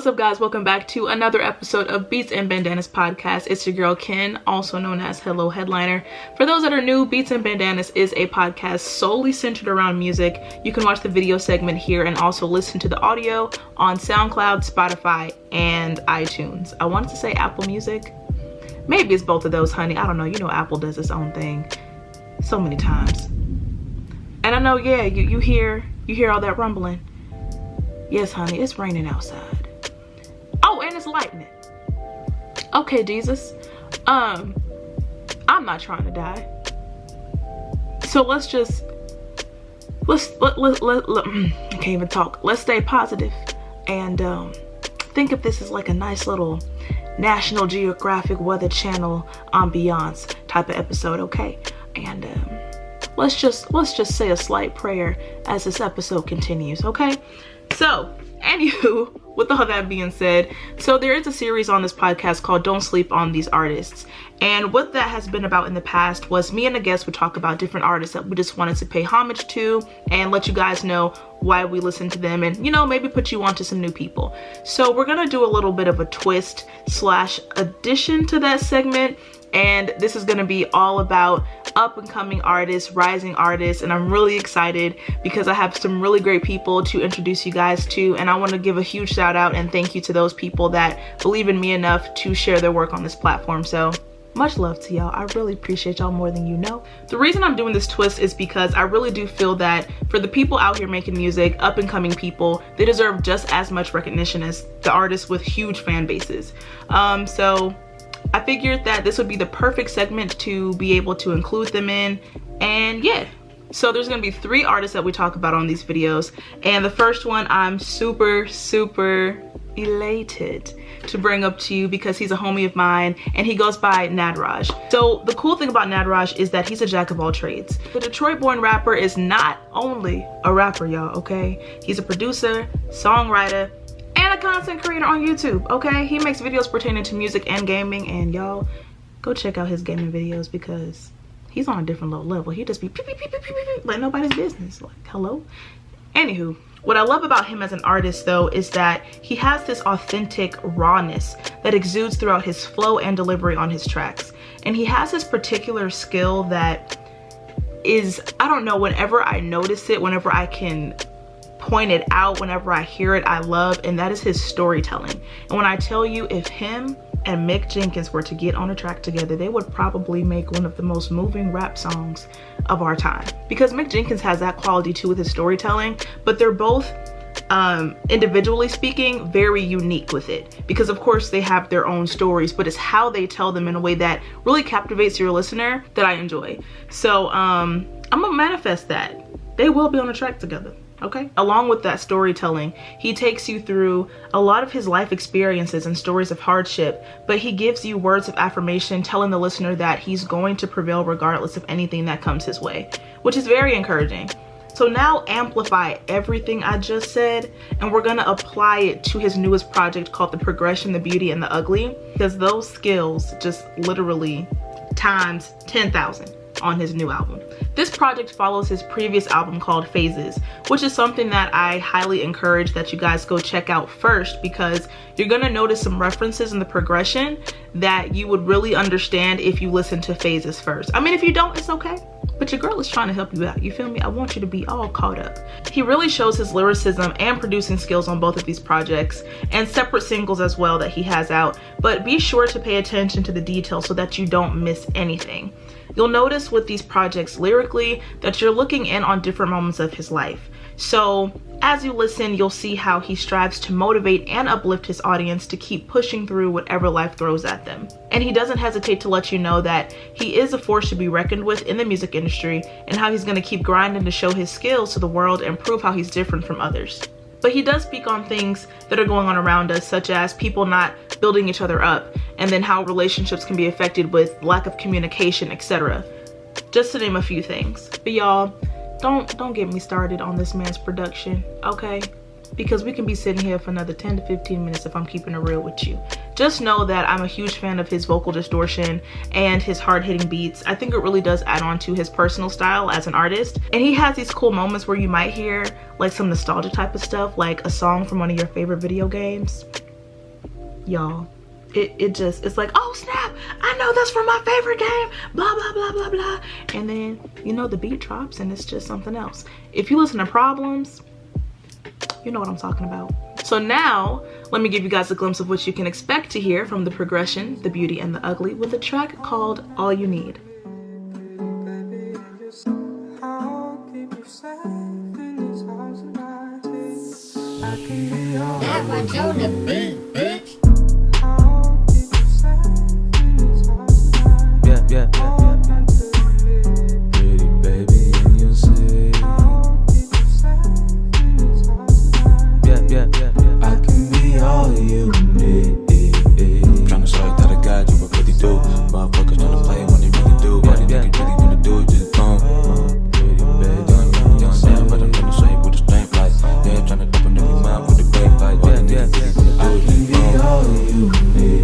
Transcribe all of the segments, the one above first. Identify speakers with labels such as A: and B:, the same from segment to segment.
A: What's up, guys? Welcome back to another episode of Beats and Bandanas podcast. It's your girl Ken, also known as HelloHeadliner. For those that are new, Beats and Bandanas is a podcast solely centered around music. You can watch the video segment here and also listen to the audio on SoundCloud, Spotify, and iTunes. I wanted to say Apple Music. Maybe it's both of those, honey. I don't know. You know Apple does its own thing so many times. And I know, yeah, you hear all that rumbling. Yes, honey, it's raining outside. Oh, and it's lightning. Okay, Jesus. I'm not trying to die. So I can't even talk. Let's stay positive and think of this as like a nice little National Geographic Weather Channel ambiance type of episode, okay? And let's just say a slight prayer as this episode continues, okay? So, anywho, with all that being said, so there is a series on this podcast called Don't Sleep on These Artists. And what that has been about in the past was me and a guest would talk about different artists that we just wanted to pay homage to and let you guys know why we listen to them and, you know, maybe put you onto some new people. So we're going to do a little bit of a twist / addition to that segment. And this is going to be all about up and coming artists, rising artists, and I'm really excited because I have some really great people to introduce you guys to, and I want to give a huge shout out and thank you to those people that believe in me enough to share their work on this platform. So much love to y'all. I really appreciate y'all more than you know. The reason I'm doing this twist is because I really do feel that for the people out here making music, up and coming people, they deserve just as much recognition as the artists with huge fan bases. So I figured that this would be the perfect segment to be able to include them in, and yeah. So there's gonna be 3 artists that we talk about on these videos, and the first one I'm super elated to bring up to you because he's a homie of mine and he goes by NADROJ. So the cool thing about NADROJ is that he's a jack of all trades. The Detroit-born rapper is not only a rapper, y'all, okay? He's a producer, songwriter, and a content creator on YouTube, okay? He makes videos pertaining to music and gaming, and y'all go check out his gaming videos because he's on a different level. He just be pew, pew, pew, pew, pew, pew, like nobody's business. Like, hello? Anywho, what I love about him as an artist though is that he has this authentic rawness that exudes throughout his flow and delivery on his tracks. And he has this particular skill that is, I don't know, whenever I notice it, whenever I can point it out, whenever I hear it, I love, and that is his storytelling. And when I tell you, if him and Mick Jenkins were to get on a track together, they would probably make one of the most moving rap songs of our time. Because Mick Jenkins has that quality too with his storytelling, but they're both individually speaking very unique with it, because of course they have their own stories, but it's how they tell them in a way that really captivates your listener that I enjoy. So I'm gonna manifest that they will be on a track together. Okay. Along with that storytelling, he takes you through a lot of his life experiences and stories of hardship, but he gives you words of affirmation telling the listener that he's going to prevail regardless of anything that comes his way, which is very encouraging. So now amplify everything I just said, and we're gonna apply it to his newest project called The Progression, the Beauty, and the Ugly, because those skills just literally times 10,000 on his new album. This project follows his previous album called Phases, which is something that I highly encourage that you guys go check out first, because you're gonna notice some references in the progression that you would really understand if you listen to Phases first. I mean, if you don't, it's okay, but your girl is trying to help you out, you feel me? I want you to be all caught up. He really shows his lyricism and producing skills on both of these projects, and separate singles as well that he has out, but be sure to pay attention to the details so that you don't miss anything. You'll notice with these projects lyrically that you're looking in on different moments of his life. So as you listen, you'll see how he strives to motivate and uplift his audience to keep pushing through whatever life throws at them. And he doesn't hesitate to let you know that he is a force to be reckoned with in the music industry, and how he's gonna keep grinding to show his skills to the world and prove how he's different from others. But he does speak on things that are going on around us, such as people not building each other up, and then how relationships can be affected with lack of communication, etc. Just to name a few things. But y'all, don't get me started on this man's production, okay? Because we can be sitting here for another 10 to 15 minutes if I'm keeping it real with you. Just know that I'm a huge fan of his vocal distortion and his hard-hitting beats. I think it really does add on to his personal style as an artist. And he has these cool moments where you might hear like some nostalgia type of stuff, like a song from one of your favorite video games. y'all. It's like, oh snap, I know that's from my favorite game, blah blah blah blah blah, and then you know the beat drops and it's just something else. If you listen to Problems, you know what I'm talking about. So now let me give you guys a glimpse of what you can expect to hear from the progression, the beauty and the ugly, with a track called All You Need.
B: NADROJ on the beat, bitch. Yeah. Pretty baby, and you'll see. Yeah. I can be all you need. Tryna show you that I got you, but really do. Motherfuckers tryna play when they really do. All they niggas really wanna do is just boom. Pretty baby, young damn, but I'm tryna show you what the strength like. Yeah, tryna open up your mind with the bank like. All they niggas really wanna do is just boom. All you need.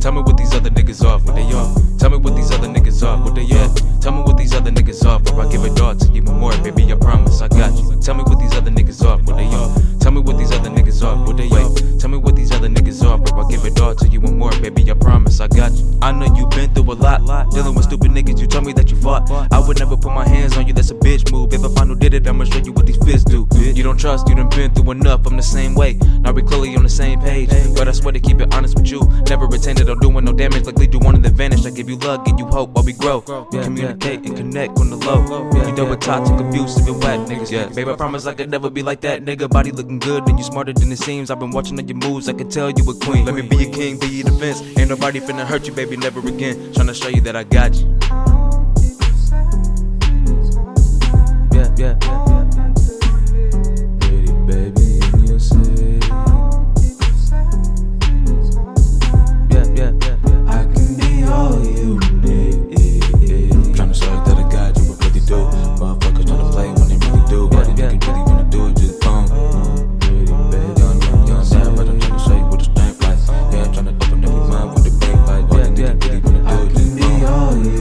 B: Tell me what these other niggas off, what they off. Tell me what these other niggas off, what they off. Tell me what these other niggas off, or I give a dog to you more, baby, I promise, I got you. Tell me what these other niggas off, what they off. Tell me what these other niggas off, what they off. Tell me what these other niggas off, or I give a dog to you more, baby, I promise, I got you. I know you been through a lot, dealing with stupid niggas, you told me that you fought. I would never put my hands on you, that's a bitch move. If I find who did it, I'ma show you what these fists do. You don't trust, you done been through enough, I'm the same way. Now we clearly on the same page, but I swear to keep it honest with you. Never retain it or doing no damage, like lead you on to the vanish. I give you love, give you hope while we grow. Communicate and connect on the low. You dealt with toxic, abusive, and whack niggas. Baby, I promise I could never be like that nigga. Body looking good and you smarter than it seems. I've been watching all your moves, I can tell you a queen. Let me be your king, be your defense. Ain't nobody finna hurt you, baby, never again. Tryna show you that I got you. Yeah. Pretty baby, and you'll see. Yeah. I can be all you need. Tryna show you that I got you, but really do. Motherfuckers tryna play when they really do. All they niggas really wanna do is just boom. Pretty baby, young damn, but I'm tryna show you what the strength like. Yeah, I'm tryna open up your mind with the bank like. All they niggas really wanna do is just boom. All you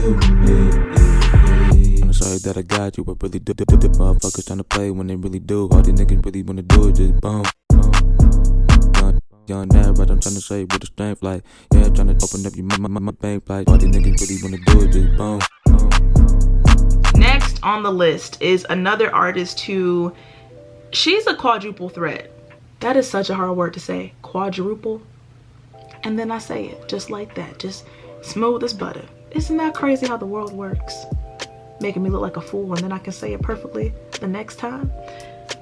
B: need. Tryna show you that I got you, but really do. Motherfuckers tryna play when they really do. All they niggas really wanna do is just boom. Young now, but I'm tryna show you what the strength like. Yeah, I'm tryna open up your my bank like. All these niggas really wanna do is just boom.
A: Next on the list is another artist who, she's a quadruple threat. That is such a hard word to say, quadruple. And then I say it just like that, just smooth as butter. Isn't that crazy how the world works? Making me look like a fool and then I can say it perfectly the next time.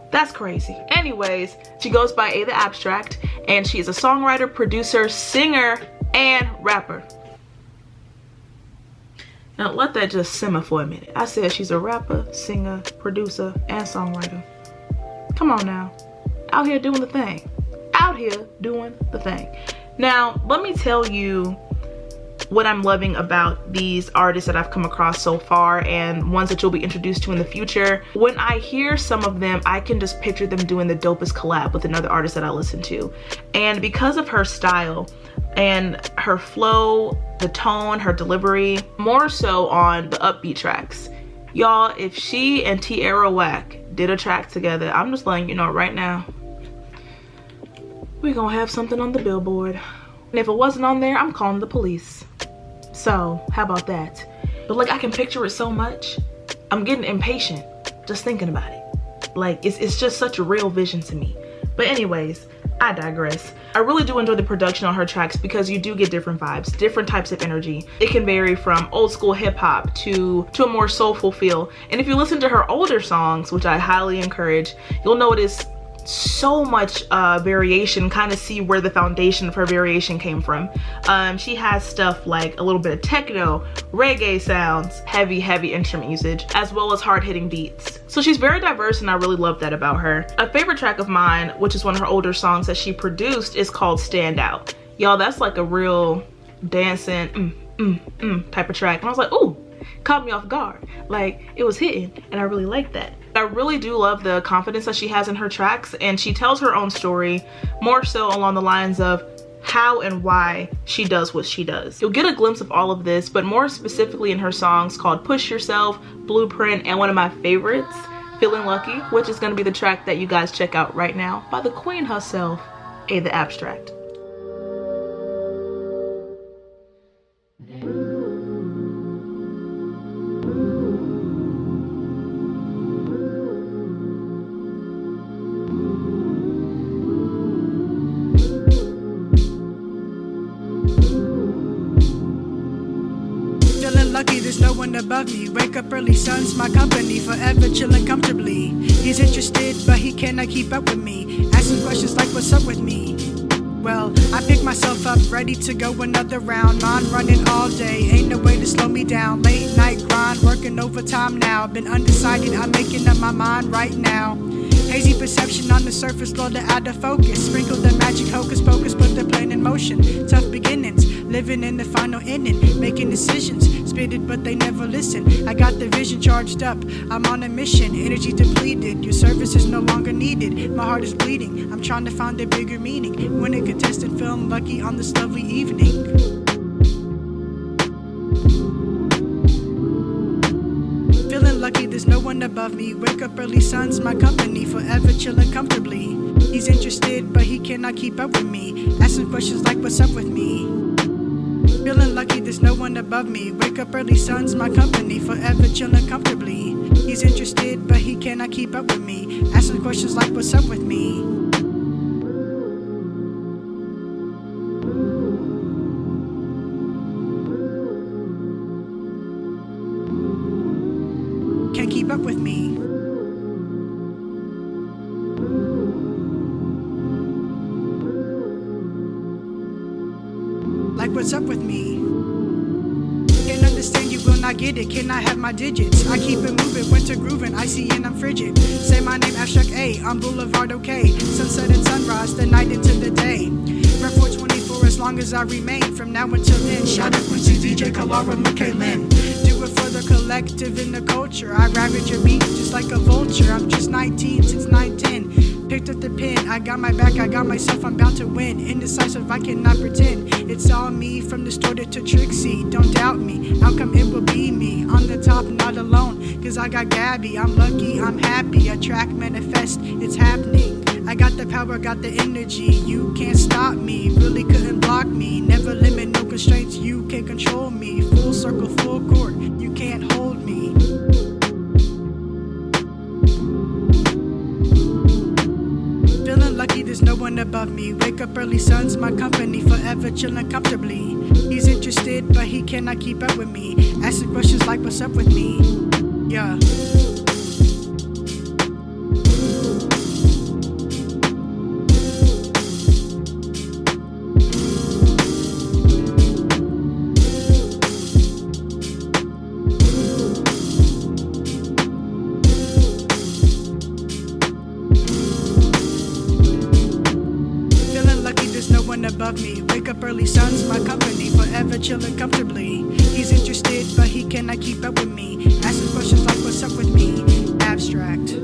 A: That's crazy. Anyways, she goes by ATHEABSTRACT and she is a songwriter, producer, singer, and rapper. Now let that just simmer for a minute. I said she's a rapper, singer, producer, and songwriter. Come on now. Out here doing the thing. Out here doing the thing. Now, let me tell you what I'm loving about these artists that I've come across so far and ones that you'll be introduced to in the future. When I hear some of them, I can just picture them doing the dopest collab with another artist that I listen to. And because of her style and her flow, the tone, her delivery, more so on the upbeat tracks. Y'all, if she and Tierra Whack did a track together, I'm just letting you know right now, we're gonna have something on the billboard. And if it wasn't on there, I'm calling the police. So, how about that? But like, I can picture it so much. I'm getting impatient just thinking about it. Like, it's just such a real vision to me. But anyways, I digress. I really do enjoy the production on her tracks because you do get different vibes, different types of energy. It can vary from old school hip hop to a more soulful feel. And if you listen to her older songs, which I highly encourage, you'll notice so much variation, kind of see where the foundation of her variation came from. She has stuff like a little bit of techno, reggae sounds, heavy instrument usage, as well as hard-hitting beats. So she's very diverse and I really love that about her. A favorite track of mine, which is one of her older songs that she produced, is called Stand Out. Y'all, that's like a real dancing type of track. And I was like, ooh, caught me off guard. Like, it was hitting and I really like that. I really do love the confidence that she has in her tracks, and she tells her own story more so along the lines of how and why she does what she does. You'll get a glimpse of all of this, but more specifically in her songs called Push Yourself, Blueprint, and one of my favorites, Feeling Lucky, which is going to be the track that you guys check out right now by the queen herself, ATHEABSTRACT.
C: Feeling lucky, there's no one above me. Wake up early, sun's my company. Forever chilling comfortably. He's interested, but he cannot keep up with me. Asking questions like, what's up with me? Well, I pick myself up, ready to go another round. Mind running all day, ain't no way to slow me down. Late night grind, working overtime now. Been undecided, I'm making up my mind right now. Hazy perception on the surface, slow to out of focus. Sprinkle the magic hocus pocus, put the plan in motion. Tough beginnings, living in the final inning. Making decisions, spit it but they never listen. I got the vision charged up, I'm on a mission. Energy depleted, your service is no longer needed. My heart is bleeding, I'm trying to find a bigger meaning. Winning contestant, feeling lucky on this lovely evening. Feeling lucky, there's no one above me. Wake up early, sun's my company. Forever chilling comfortably. He's interested, but he cannot keep up with me. Asking questions like, what's up with me? Feeling lucky, there's no one above me. Wake up early, sun's my company. Forever chilling comfortably. He's interested, but he cannot keep up with me. Asking questions like, what's up with me? Can't keep up with me. Like, what's up with me? Can't understand, you will not get it. Can I have my digits? I keep it moving, winter grooving, icy and I'm frigid. Say my name, Abstract A, on Boulevard, okay. Sunset and sunrise, the night into the day. Run for 24 as long as I remain. From now until then, shout out Quincy, DJ, Kalara, McKaylin. Do it for the collective in the culture. I ravage your beat just like a vulture. I'm just 19 since 9-10. Picked up the pen, I got my back, I got myself, I'm bound to win. Indecisive, I cannot pretend. It's all me, from distorted to Trixie. Don't doubt me, outcome it will be me. On the top, not alone, cause I got Gabby. I'm lucky, I'm happy, attract, manifest, it's happening. I got the power, got the energy, you can't stop me. Really couldn't block me, never limit, no constraints, you can't control me. Full circle, full court, you can't hold me. Feeling lucky, there's no one above me. Wake up early, sun's my company. Forever chilling comfortably. He's interested, but he cannot keep up with me. Asking questions like, what's up with me? Yeah. Above me, wake up early, sun's my company. Forever chilling comfortably. He's interested, but he cannot keep up with me. Asking questions like, what's up with me? Abstract.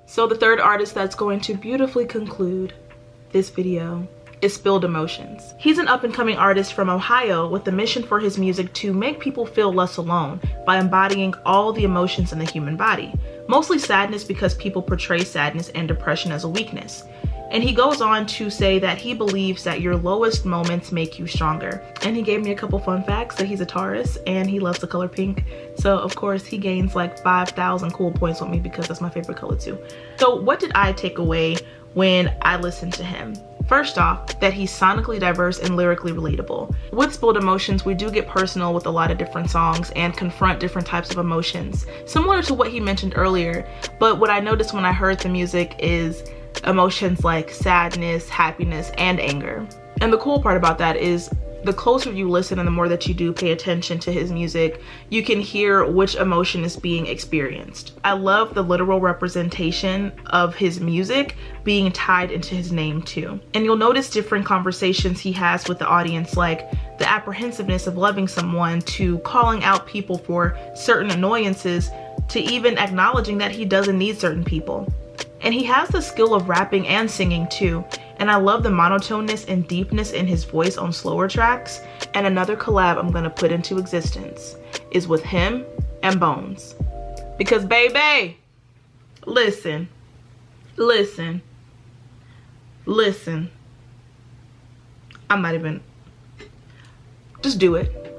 A: So the third artist that's going to beautifully conclude this video is Spilled Emotions. He's an up-and-coming artist from Ohio with the mission for his music to make people feel less alone by embodying all the emotions in the human body. Mostly sadness, because people portray sadness and depression as a weakness. And he goes on to say that he believes that your lowest moments make you stronger. And he gave me a couple fun facts, that he's a Taurus and he loves the color pink. So of course he gains like 5,000 cool points with me because that's my favorite color too. So what did I take away when I listened to him? First off, that he's sonically diverse and lyrically relatable. With Spilled Emotions, we do get personal with a lot of different songs and confront different types of emotions, similar to what he mentioned earlier. But what I noticed when I heard the music is emotions like sadness, happiness, and anger. And the cool part about that is The closer you listen and the more that you do pay attention to his music, you can hear which emotion is being experienced. I love the literal representation of his music being tied into his name too. And you'll notice different conversations he has with the audience, like the apprehensiveness of loving someone, to calling out people for certain annoyances, to even acknowledging that he doesn't need certain people. And he has the skill of rapping and singing too. And I love the monotoneness and deepness in his voice on slower tracks. And another collab I'm gonna put into existence is with him and Bones. Because baby, listen. I'm not even, just do it.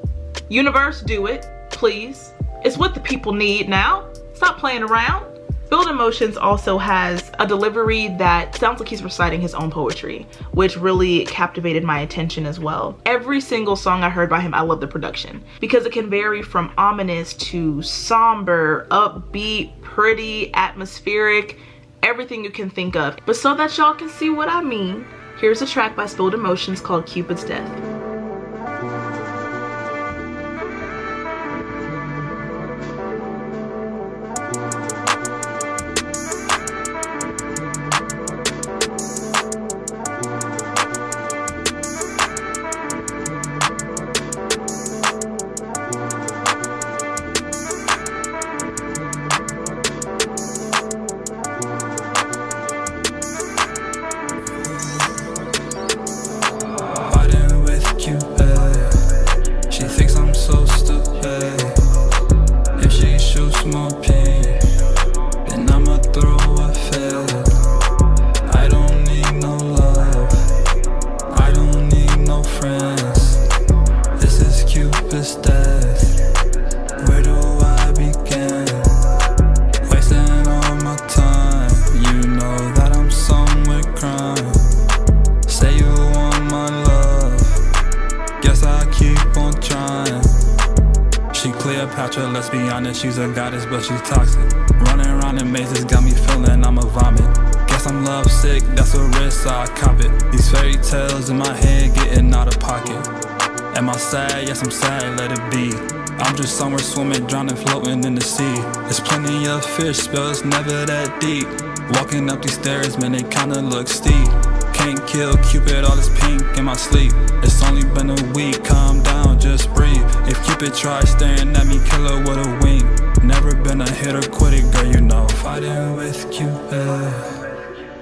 A: Universe, do it, please. It's what the people need now. Stop playing around. Build Emotions also has a delivery that sounds like he's reciting his own poetry, which really captivated my attention as well. Every single song I heard by him, I love the production because it can vary from ominous to somber, upbeat, pretty, atmospheric, everything you can think of. But so that y'all can see what I mean, here's a track by Spilled Emotions called Cupid's Death.
B: Let's be honest, she's a goddess, but she's toxic. Running around in mazes got me feeling I'ma vomit. Guess I'm love sick, that's a risk, so I cop it. These fairy tales in my head getting out of pocket. Am I sad? Yes, I'm sad, let it be. I'm just somewhere swimming, drowning, floating in the sea. There's plenty of fish, but it's never that deep. Walking up these stairs, man, they kinda look steep. Can't kill Cupid, all this pink in my sleep. It's only been a week, calm down, just breathe. If Cupid tries staring at me, kill her with a wink. Never been a hit or quit it, girl, you know. Fighting with Cupid,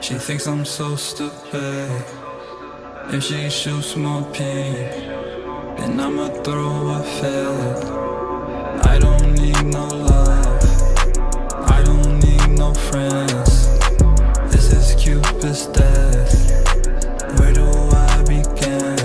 B: she thinks I'm so stupid. If she shoots more pink, then I'ma throw a fit. I don't need no love, I don't need no friends. This is Cupid's death. Where do I begin?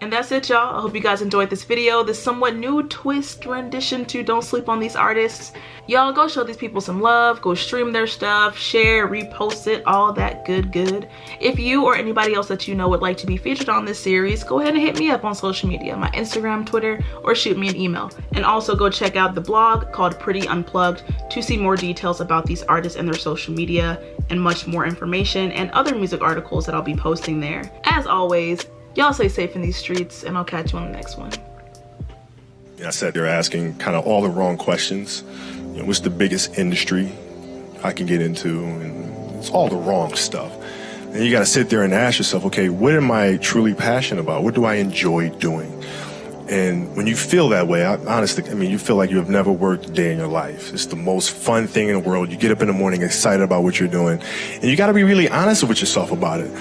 A: And that's it, y'all. I hope you guys enjoyed this video, this somewhat new twist rendition to Don't Sleep on These Artists. Y'all go show these people some love, go stream their stuff, share, repost it, all that good. If you or anybody else that you know would like to be featured on this series, go ahead and hit me up on social media, my Instagram, Twitter, or shoot me an email. And also go check out the blog called Pretty Unplugged to see more details about these artists and their social media and much more information and other music articles that I'll be posting there. As always, y'all stay safe in these streets, and I'll catch you on the next one.
D: I said they're asking kind of all the wrong questions. You know, what's the biggest industry I can get into? And it's all the wrong stuff. And you got to sit there and ask yourself, okay, what am I truly passionate about? What do I enjoy doing? And when you feel that way, honestly, I mean, you feel like you have never worked a day in your life. It's the most fun thing in the world. You get up in the morning excited about what you're doing. And you got to be really honest with yourself about it.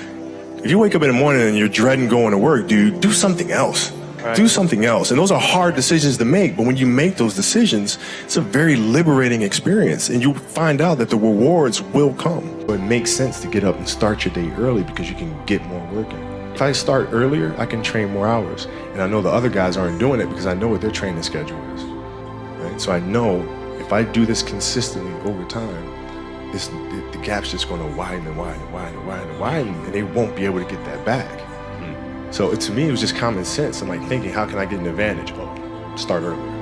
D: If you wake up in the morning and you're dreading going to work, dude, do something else. Right. Do something else. And those are hard decisions to make, but when you make those decisions, it's a very liberating experience, and you find out that the rewards will come. It makes sense to get up and start your day early because you can get more work in. If I start earlier, I can train more hours. And I know the other guys aren't doing it because I know what their training schedule is. Right? So I know if I do this consistently over time, the gap's just going to widen and widen and widen and widen and widen, and they won't be able to get that back. So to me, it was just common sense. I'm like thinking, how can I get an advantage? Oh, start earlier.